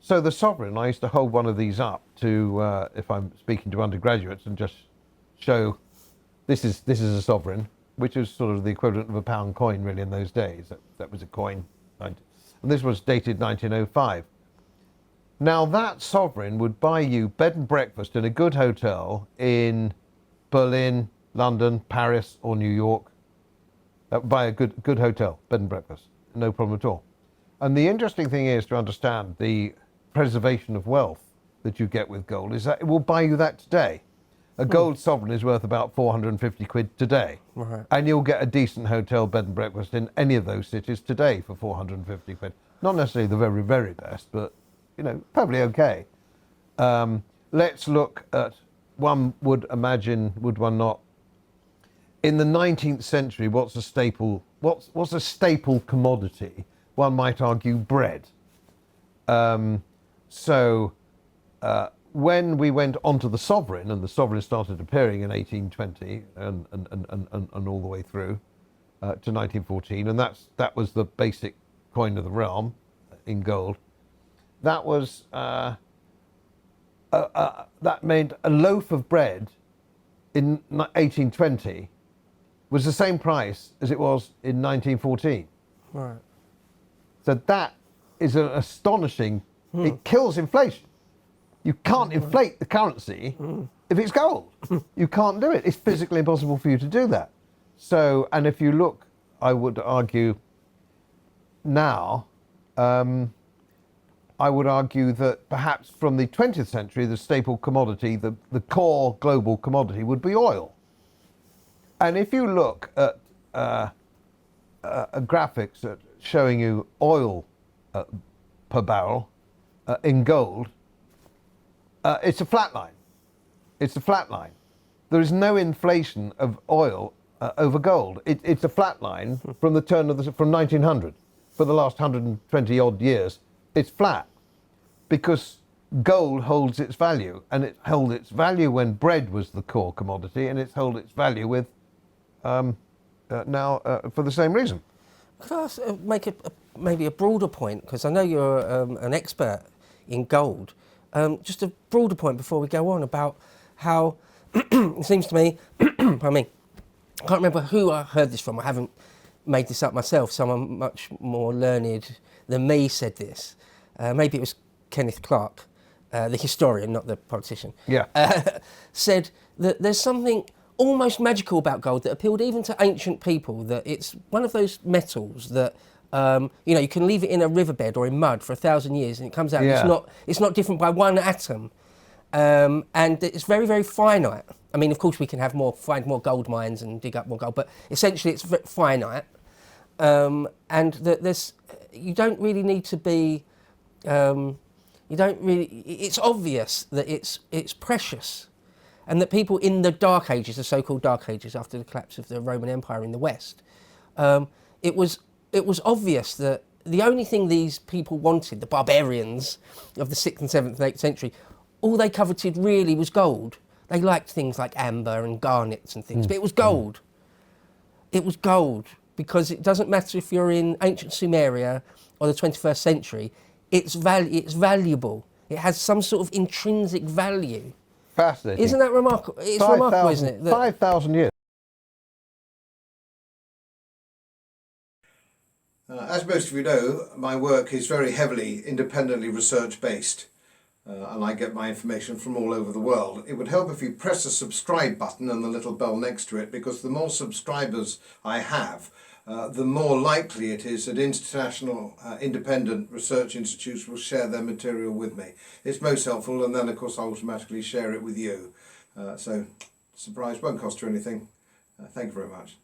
So the sovereign, I used to hold one of these up to, if I'm speaking to undergraduates, and just show, this is a sovereign, which is sort of the equivalent of a pound coin really in those days. That was a coin. And this was dated 1905. Now that sovereign would buy you bed and breakfast in a good hotel in Berlin, London, Paris, or New York. Buy a good hotel, bed and breakfast, no problem at all. And the interesting thing is to understand the preservation of wealth that you get with gold is that it will buy you that today. A gold sovereign is worth about 450 quid today. Right. And you'll get a decent hotel bed and breakfast in any of those cities today for 450 quid. Not necessarily the very, very best, but, you know, probably okay. Let's look at, one would imagine, would one not? In the 19th century, what's a staple commodity? One might argue bread. When we went onto the sovereign, and the sovereign started appearing in 1820 and all the way through to 1914, and that was the basic coin of the realm in gold. That was that meant a loaf of bread in 1820 was the same price as it was in 1914. Right. So that is an astonishing. It kills inflation. You can't inflate the currency if it's gold. You can't do it. It's physically impossible for you to do that. So, and if you look, I would argue now, I would argue that perhaps from the 20th century, the staple commodity, the core global commodity would be oil. And if you look at graphics showing you oil per barrel in gold, it's a flat line. It's a flat line. There is no inflation of oil over gold. It's a flat line from the turn of from 1900. For the last 120 odd years, it's flat because gold holds its value, and it held its value when bread was the core commodity, and it's held its value with now for the same reason. Could I ask, make maybe a broader point, because I know you're an expert in gold. Just a broader point before we go on about how it seems to me, pardon me, I can't remember who I heard this from. I haven't made this up myself. Someone much more learned than me said this. Maybe it was Kenneth Clark, the historian, not the politician. Yeah. Said that there's something almost magical about gold that appealed even to ancient people, that it's one of those metals that you know, you can leave it in a riverbed or in mud for 1,000 years and it comes out. Yeah. It's not different by one atom, and it's very, very finite. I mean, of course, we can find more gold mines and dig up more gold, but essentially it's finite, and that you don't really need to be. It's obvious that it's precious. And that people in the Dark Ages, the so-called Dark Ages, after the collapse of the Roman Empire in the West, it was obvious that the only thing these people wanted, the barbarians of the 6th and 7th and 8th century, all they coveted really was gold. They liked things like amber and garnets and things, but it was gold. It was gold, because it doesn't matter if you're in ancient Sumeria or the 21st century, it's valuable. It has some sort of intrinsic value. Fascinating. Isn't that remarkable? It's remarkable, isn't it? 5,000 years. As most of you know, my work is very heavily independently research based, and I get my information from all over the world. It would help if you press the subscribe button and the little bell next to it, because the more subscribers I have, the more likely it is that international independent research institutes will share their material with me. It's most helpful, and then of course I automatically share it with you. So, surprise, won't cost you anything. Thank you very much.